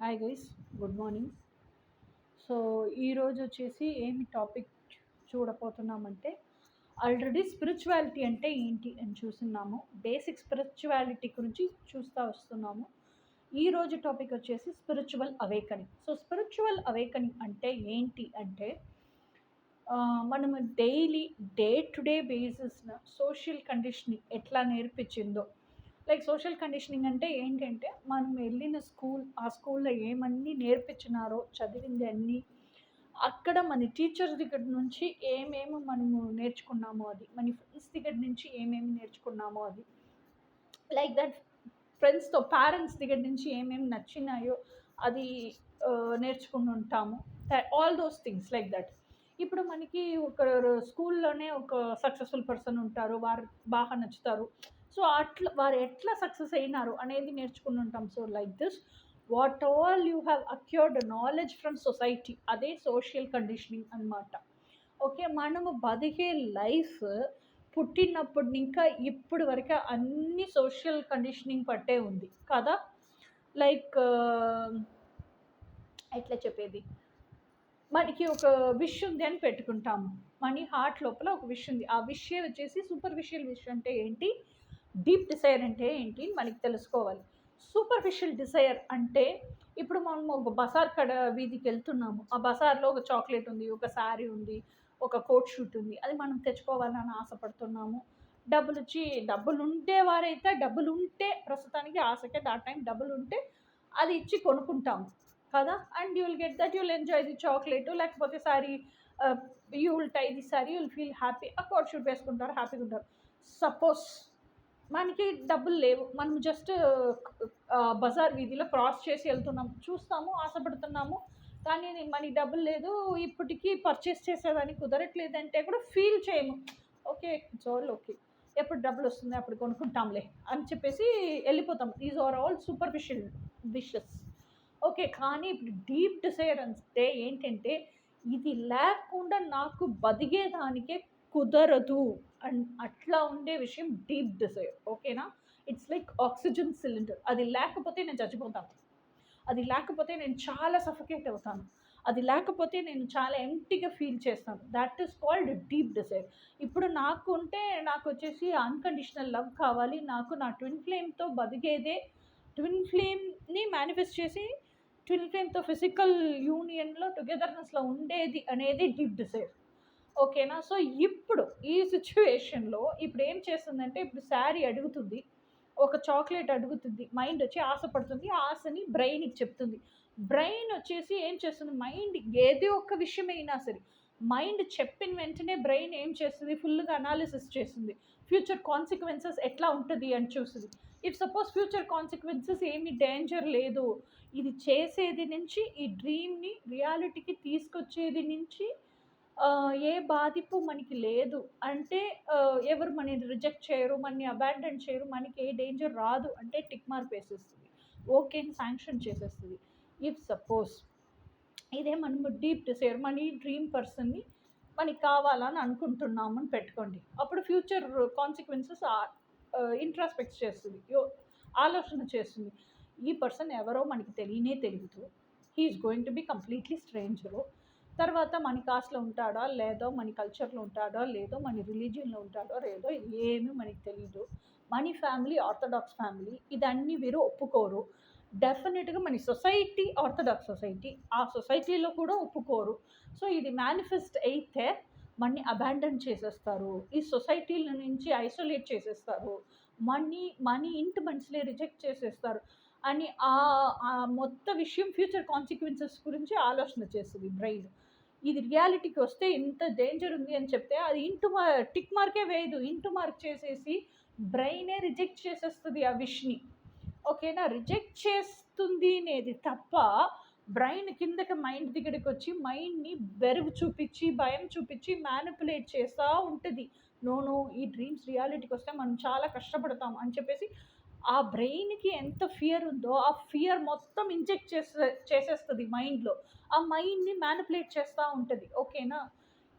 Hi guys, good morning. So ఈరోజు వచ్చేసి ఏమి టాపిక్ చూడబోతున్నామంటే ఆల్రెడీ స్పిరిచువాలిటీ అంటే ఏంటి అని చూస్తున్నాము. బేసిక్ స్పిరిచువాలిటీ గురించి చూస్తూ వస్తున్నాము. ఈరోజు టాపిక్ వచ్చేసి spiritual awakening. So spiritual awakening అంటే ఏంటి అంటే మనము డైలీ డే టు డే బేసిస్న సోషల్ కండిషనింగ్ ఎట్లా నేర్పించిందో. లైక్ సోషల్ కండిషనింగ్ అంటే ఏంటంటే మనం వెళ్ళిన స్కూల్, ఆ స్కూల్లో ఏమన్నీ నేర్పించినారో చదివింది అన్నీ, అక్కడ మన టీచర్స్ దగ్గర నుంచి ఏమేమి మనము నేర్చుకున్నామో అది, మన ఫ్రెండ్స్ దగ్గర నుంచి ఏమేమి నేర్చుకున్నామో అది, లైక్ దట్ ఫ్రెండ్స్తో పేరెంట్స్ దగ్గర నుంచి ఏమేమి నచ్చినాయో అది నేర్చుకుని ఉంటాము. All those things like that. ఇప్పుడు మనకి ఒక స్కూల్లోనే ఒక సక్సెస్ఫుల్ పర్సన్ ఉంటారు, వారు బాగా నచ్చుతారు. సో అట్లా వారు ఎట్లా సక్సెస్ అయినారు అనేది నేర్చుకుని ఉంటాం. So like this what all you have acquired knowledge from society, అదే సోషల్ కండిషనింగ్ అనమాట. ఓకే, మనము బతికే లైఫ్ పుట్టినప్పుడు ఇంకా ఇప్పుడు వరకు అన్ని సోషల్ కండిషనింగ్ పట్టే ఉంది కదా. లైక్ ఎట్లా చెప్పేది, మనకి ఒక విష్ ఉంది అని పెట్టుకుంటాము. మన హార్ట్ లోపల ఒక విష్ ఉంది. ఆ విష్ వచ్చేసి సూపర్ఫిషియల్ విష్ అంటే ఏంటి, డీప్ డిసైర్ అంటే ఏంటి మనకి తెలుసుకోవాలి. సూపర్ఫిషియల్ డిసైర్ అంటే ఇప్పుడు మనం ఒక బజార్ కడ వీధికి వెళ్తున్నాము, ఆ బజార్లో ఒక చాక్లెట్ ఉంది, ఒక శారీ ఉంది, ఒక కోట్ షూట్ ఉంది, అది మనం తెచ్చుకోవాలని ఆశపడుతున్నాము. డబ్బులు ఉంటే వారైతే డబ్బులు ఉంటే ప్రస్తుతానికి ఆశకే ఆ టైం డబ్బులు ఉంటే అది ఇచ్చి కొనుక్కుంటాము కదా. And you will get that, you will enjoy the chocolate, లేకపోతే sorry you will tie the sorry, you will feel happy, ఆ కోట్ షూట్ వేసుకుంటారు, హ్యాపీగా ఉంటారు. సపోజ్ మనకి డబ్బులు లేవు, మనం జస్ట్ బజార్ వీధిలో క్రాస్ చేసి వెళ్తున్నాం, చూస్తాము, ఆశపడుతున్నాము, కానీ మనకి డబ్బులు లేదు, ఇప్పటికీ పర్చేస్ చేసేదానికి కుదరట్లేదు అంటే కూడా ఫీల్ చేయము. ఓకే, జోల్ ఓకే, ఎప్పుడు డబ్బులు వస్తుంది అప్పుడు కొనుక్కుంటాంలే అని చెప్పేసి వెళ్ళిపోతాం. These are all superficial wishes. Okay, కానీ ఇప్పుడు డీప్ డిసైర్ అంటే ఏంటంటే ఇది లేకుండా నాకు బతికేదానికే కుదరదు అండ్ అట్లా ఉండే విషయం డీప్ డిసైర్. ఓకేనా, ఇట్స్ లైక్ ఆక్సిజన్ సిలిండర్. అది లేకపోతే నేను చచ్చిపోతాను, అది లేకపోతే నేను చాలా సఫకేట్ అవుతాను, అది లేకపోతే నేను చాలా ఎంప్టీగా ఫీల్ చేస్తాను. That is called deep desire. ఇప్పుడు నాకు వచ్చేసి అన్కండిషనల్ లవ్ కావాలి, నాకు నా ట్విన్ ఫ్లేమ్తో బతికేదే, ట్విన్ ఫ్లేమ్ని మేనిఫెస్ట్ చేసి ట్విన్ ఫ్లేమ్తో ఫిజికల్ యూనియన్లో టుగెదర్నెస్లో ఉండేది అనేది డీప్ డిసైర్. ఓకేనా. సో ఇప్పుడు ఈ సిచ్యువేషన్లో ఇప్పుడు ఏం చేస్తుందంటే, ఇప్పుడు శారీ అడుగుతుంది, ఒక చాక్లెట్ అడుగుతుంది, మైండ్ వచ్చి ఆశపడుతుంది, ఆశని బ్రెయిన్కి చెప్తుంది. బ్రెయిన్ వచ్చేసి ఏం చేస్తుంది, మైండ్ ఏదో ఒక విషయమైనా సరే మైండ్ చెప్పిన వెంటనే బ్రెయిన్ ఏం చేస్తుంది, ఫుల్గా అనాలిసిస్ చేస్తుంది, ఫ్యూచర్ కాన్సిక్వెన్సెస్ ఎట్లా ఉంటుంది అని చూస్తుంది. ఇఫ్ సపోజ్ ఫ్యూచర్ కాన్సిక్వెన్సెస్ ఏమి డేంజర్ లేదు, ఇది చేసేది నుంచి, ఈ డ్రీమ్ని రియాలిటీకి తీసుకొచ్చేది నుంచి ఏ బాధింపు మనకి లేదు అంటే, ఎవరు మనని రిజెక్ట్ చేయరు, మనని అబాండన్ చేయరు, మనకి ఏ డేంజర్ రాదు అంటే టిక్ మార్క్ వేసేస్తుంది, ఓకేని శాంక్షన్ చేసేస్తుంది. ఇఫ్ సపోజ్ ఇదే మనము డీప్ డిసైర్, మన ఈ డ్రీమ్ పర్సన్ని మనకి కావాలని అనుకుంటున్నాము అని పెట్టుకోండి, అప్పుడు ఫ్యూచర్ కాన్సిక్వెన్సెస్ ఇంట్రాస్పెక్ట్ చేస్తుంది, ఆలోచన చేస్తుంది. ఈ పర్సన్ ఎవరో మనకి తెలియదు, he's going to be completely stranger, తర్వాత మన కాస్ట్లో ఉంటాడా లేదో, మన కల్చర్లో ఉంటాడా లేదో, మన రిలీజియన్లో ఉంటాడో లేదో, ఇది ఏమీ మనకి తెలీదు. మన ఫ్యామిలీ ఆర్థడాక్స్ ఫ్యామిలీ, ఇదన్నీ వీరు ఒప్పుకోరు. డెఫినెట్గా మన సొసైటీ ఆర్థడాక్స్ సొసైటీ, ఆ సొసైటీలో కూడా ఒప్పుకోరు. సో ఇది మేనిఫెస్ట్ అయితే మనని అబాండన్ చేసేస్తారు, ఈ సొసైటీల నుంచి ఐసోలేట్ చేసేస్తారు, మన ఇంటి మనుషులే రిజెక్ట్ చేసేస్తారు అని ఆ మొత్తం విషయం ఫ్యూచర్ కాన్సిక్వెన్సెస్ గురించి ఆలోచన చేస్తుంది బ్రెయిన్. ఇది రియాలిటీకి వస్తే ఇంత డేంజర్ ఉంది అని చెప్తే అది టిక్ మార్కే వేయదు, ఇంటూ మార్క్ చేసేసి బ్రెయినే రిజెక్ట్ చేసేస్తుంది ఆ విష్ని. ఓకేనా, రిజెక్ట్ చేస్తుంది అనేది తప్ప బ్రెయిన్ కిందకి మైండ్ దగ్గరికి వచ్చి మైండ్ని బెరుగు చూపించి, భయం చూపించి మ్యానిపులేట్ చేస్తూ ఉంటుంది. నో, ఈ డ్రీమ్స్ రియాలిటీకి వస్తే మనం చాలా కష్టపడతాం అని చెప్పేసి ఆ బ్రెయిన్కి ఎంత ఫియర్ ఉందో ఆ ఫియర్ మొత్తం ఇంజెక్ట్ చేసేస్తుంది మైండ్లో, ఆ మైండ్ని మ్యానిపులేట్ చేస్తూ ఉంటుంది. ఓకేనా,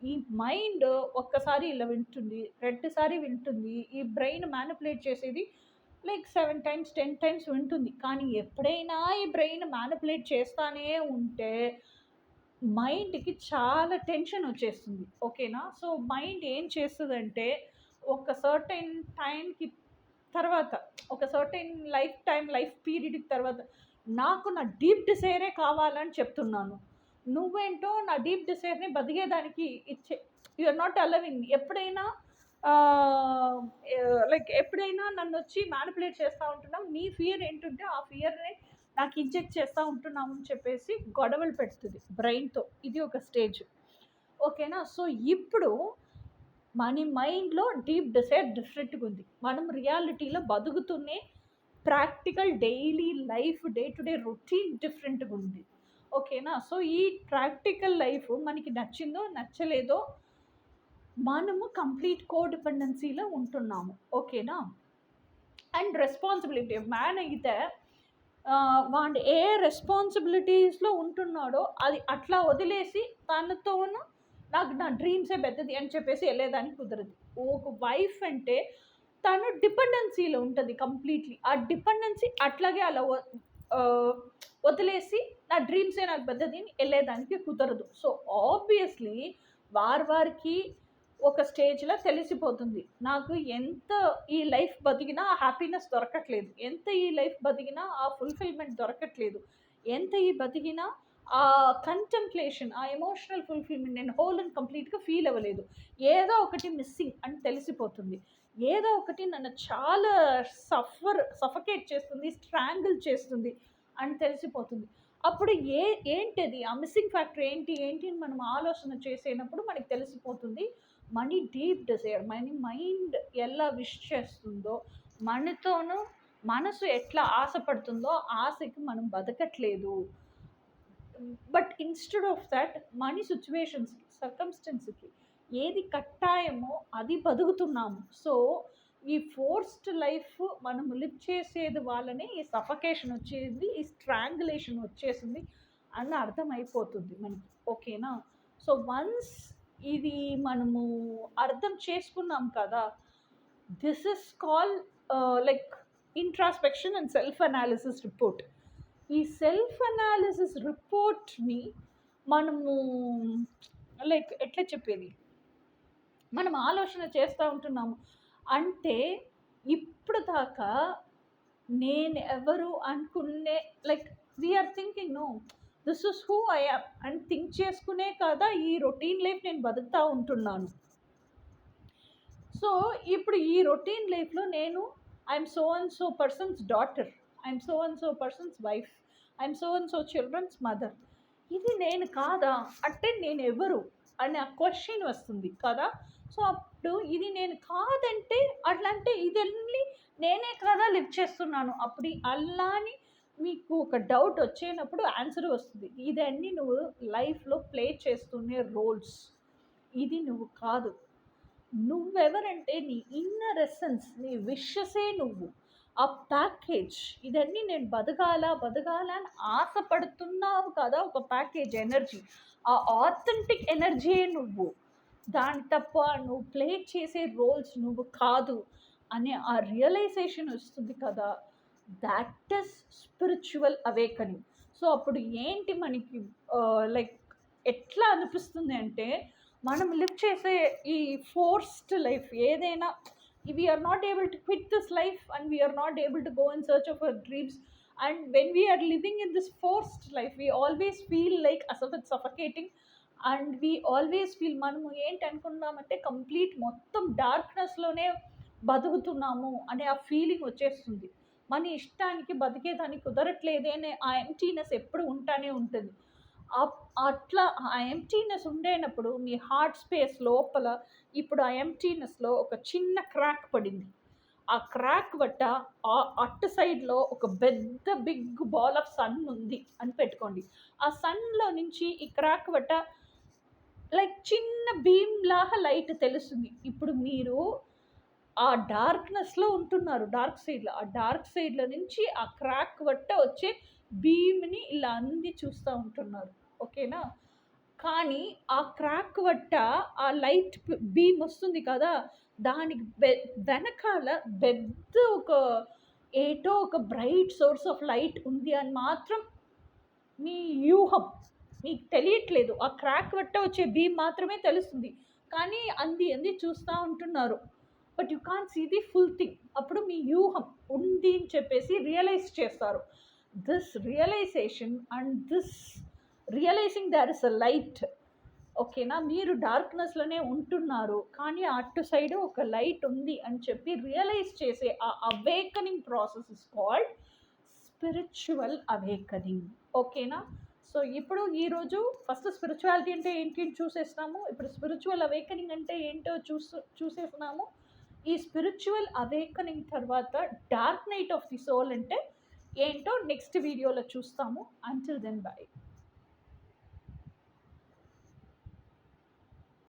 ఈ మైండ్ ఒక్కసారి ఇలా వింటుంది, రెండుసారి వింటుంది, ఈ బ్రెయిన్ మ్యానిపులేట్ చేసేది లైక్ 7 టైమ్స్ 10 టైమ్స్ వింటుంది. కానీ ఎప్పుడైనా ఈ బ్రెయిన్ మ్యానిపులేట్ చేస్తానే ఉంటే మైండ్‌కి చాలా టెన్షన్ వచ్చేస్తుంది. ఓకేనా? సో, మైండ్ ఏం చేస్తదంటే ఒక సర్టెన్ టైమ్‌కి తర్వాత, ఒక సర్టెన్ లైఫ్ పీరియడ్‌కి తర్వాత నాకు నా డీప్ డిజైరే కావాలని చెప్తున్నాను. నువ్వేంటో నా డీప్ డిజైర్‌ని బతికేదానికి యూ ఆర్ నాట్ అలవింగ్. ఎప్పుడైనా లైక్ ఎప్పుడైనా నన్నొచ్చి మ్యానిపులేట్ చేస్తా ఉంటున్నావు. నీ ఫియర్ ఏంటుంటే ఆ ఫియర్‌ని నాకు ఇంజెక్ట్ చేస్తా ఉంటున్నాము అని చెప్పేసి గొడవలు పెడుతుంది బ్రెయిన్‌తో. ఇది ఒక స్టేజ్. ఓకేనా? సో, ఇప్పుడు మన మైండ్‌లో డీప్ డిజైర్ డిఫరెంట్‌గా ఉంది. మనం రియాలిటీలో బతుకుతూనే practical daily life day to day routine డిఫరెంట్‌గా ఉంది. ఓకేనా? సో, ఈ ప్రాక్టికల్ లైఫ్ మనకి నచ్చిందో నచ్చలేదో మనము కంప్లీట్ కోడిపెండెన్సీలో ఉంటున్నాము. ఓకేనా? అండ్ రెస్పాన్సిబిలిటీ మ్యాన్ అయితే వాడు ఏ రెస్పాన్సిబిలిటీస్లో ఉంటున్నాడో అది అట్లా వదిలేసి తనతోను నాకు నా డ్రీమ్సే పెద్దది అని చెప్పేసి వెళ్ళేదానికి కుదరదు. ఒక వైఫ్ అంటే తను డిపెండెన్సీలో ఉంటుంది కంప్లీట్లీ. ఆ డిపెండెన్సీ అట్లాగే అలా వదిలేసి నా డ్రీమ్సే నాకు పెద్దది అని వెళ్ళేదానికి కుదరదు. సో ఆబ్వియస్లీ వారికి ఒక స్టేజ్లో తెలిసిపోతుంది, నాకు ఎంత ఈ లైఫ్ బతికినా ఆ హ్యాపీనెస్ దొరకట్లేదు, ఎంత ఈ లైఫ్ బతికినా ఆ ఫుల్ఫిల్మెంట్ దొరకట్లేదు, ఎంత ఈ బతికినా ఆ కంటెంప్లేషన్, ఆ ఎమోషనల్ ఫుల్ఫిల్మెంట్ నేను హోల్ అండ్ కంప్లీట్గా ఫీల్ అవ్వలేదు, ఏదో ఒకటి మిస్సింగ్ అని తెలిసిపోతుంది. ఏదో ఒకటి నన్ను చాలా సఫకేట్ చేస్తుంది, స్ట్రాంగిల్ చేస్తుంది అని తెలిసిపోతుంది. అప్పుడు ఏంటిది ఆ మిస్సింగ్ ఫ్యాక్టర్ ఏంటి అని మనం ఆలోచన చేసేటప్పుడు మనకి తెలిసిపోతుంది మనీ డీప్ డిజైర్. మన మైండ్ ఎలా విష్ చేస్తుందో, మనతోనూ మనసు ఎట్లా ఆశపడుతుందో ఆశకి మనం బతకట్లేదు. బట్ ఇన్స్టెడ్ ఆఫ్ దట్ మనీ సిచ్యువేషన్స్కి, సర్కమ్స్టెన్స్కి ఏది కట్టాయమో అది బతుకుతున్నాము. సో ఈ ఫోర్స్డ్ లైఫ్ మనం లివ్ చేసేది వాళ్ళనే ఈ సఫకేషన్ వచ్చేది, ఈ స్ట్రాంగులేషన్ వచ్చేసింది అని అర్థమైపోతుంది మనకి. ఓకేనా? సో వన్స్ ఇది మనము అర్థం చేసుకున్నాం కదా, this is call like introspection and self analysis report. ఈ సెల్ఫ్ అనాలిసిస్ రిపోర్ట్ని మనము లైక్ ఎట్లా చెప్పేది, మనం ఆలోచన చేస్తూ ఉంటున్నాము అంటే ఇప్పుడు దాకా నేను ఎవరు అనుకునే like we are thinking no this is who I am అని థింక్ చేసుకునే కదా ఈ రొటీన్ లైఫ్ నేను బతుకుతూ ఉంటున్నాను. సో ఇప్పుడు ఈ రొటీన్ లైఫ్లో నేను I'm so and so person's daughter, I'm so and so person's wife, I'm so and so children's mother. ఇది నేను కాదా అంటే నేను ఎవరు అనే ఆ క్వశ్చన్ వస్తుంది కదా. సో అప్పుడు ఇది నేను కాదంటే అట్లంటే ఇదన్నీ నేనే కదా లివ్ చేస్తున్నాను. అప్పుడు అల్లాని మీకు ఒక డౌట్ వచ్చేటప్పుడు ఆన్సర్ వస్తుంది, ఇదన్నీ నువ్వు లైఫ్లో ప్లే చేస్తున్నే రోల్స్, ఇది నువ్వు కాదు. నువ్వెవరంటే నీ ఇన్నర్ ఎసెన్స్, నీ విషసే నువ్వు, ఆ ప్యాకేజ్. ఇదన్నీ నేను బతకాలా అని ఆశపడుతున్నావు కదా, ఒక ప్యాకేజ్ ఎనర్జీ, ఆ ఆథెంటిక్ ఎనర్జీయే నువ్వు, దాని తప్ప నువ్వు ప్లే చేసే రోల్స్ నువ్వు కాదు అనే ఆ రియలైజేషన్ వస్తుంది కదా, that is spiritual awakening. So అప్పుడు ఏంటి మనకి లైక్ ఎట్లా అనిపిస్తుంది అంటే మనం లివ్ చేసే ఈ ఫోర్స్డ్ లైఫ్ ఏదైనా, we are not able to quit this life and we are not able to go in search of our dreams. And when we are living in this forced life we always feel like అసలు it's suffocating. And we always feel మనము ఏంటి అనుకున్నామంటే complete మొత్తం డార్క్నెస్లోనే బతుకుతున్నాము అనే ఆ feeling వచ్చేస్తుంది. మన ఇష్టానికి బతికేదానికి కుదరట్లేదే అనే ఆ ఎంటీనెస్ ఎప్పుడు ఉంటానే ఉంటుంది. అట్లా ఆ ఎంటీనెస్ ఉండేటప్పుడు మీ హార్ట్ స్పేస్ లోపల ఇప్పుడు ఆ ఎంటీనెస్లో ఒక చిన్న క్రాక్ పడింది. ఆ క్రాక్ బట్ట ఆ అటు సైడ్లో ఒక పెద్ద బిగ్ బాల్ ఆఫ్ సన్ ఉంది అని పెట్టుకోండి. ఆ సన్లో నుంచి ఈ క్రాక్ బట్ట లైక్ చిన్న బీమ్ లాగా లైట్ తెలుస్తుంది. ఇప్పుడు మీరు ఆ డార్క్నెస్లో ఉంటున్నారు, డార్క్ సైడ్లో. ఆ డార్క్ సైడ్లో నుంచి ఆ క్రాక్ బట్ట వచ్చే బీమ్ని ఇలా అంది చూస్తూ ఉంటున్నారు. ఓకేనా? కానీ ఆ క్రాక్ బట్ట ఆ లైట్ బీమ్ వస్తుంది కదా, దానికి వెనకాల పెద్ద ఒక ఏటో ఒక బ్రైట్ సోర్స్ ఆఫ్ లైట్ ఉంది అని మాత్రం మీ వ్యూహం, మీకు తెలియట్లేదు. ఆ క్రాక్ వెట్ట వచ్చే బీమ్ మాత్రమే తెలుస్తుంది, కానీ అంది చూస్తూ ఉంటున్నారు. But you can't see the full thing. అప్పుడు మీ వ్యూహం ఉంది అని చెప్పేసి రియలైజ్ చేస్తారు. This realisation and this realising there is a light. ఓకేనా, మీరు డార్క్నెస్లోనే ఉంటున్నారు కానీ అటు సైడ్ ఒక లైట్ ఉంది అని చెప్పి రియలైజ్ చేసే ఆ awakening process is called spiritual awakening. ఓకేనా, సో ఇప్పుడు ఈరోజు ఫస్ట్ స్పిరిచువాలిటీ అంటే ఏంటి చూసేసినాము. ఇప్పుడు స్పిరిచువల్ అవేకనింగ్ అంటే ఏంటో చూసేసినాము. ఈ స్పిరిచువల్ అవేకనింగ్ తర్వాత dark night of the soul అంటే ఏంటో నెక్స్ట్ వీడియోలో చూస్తాము. Until then by.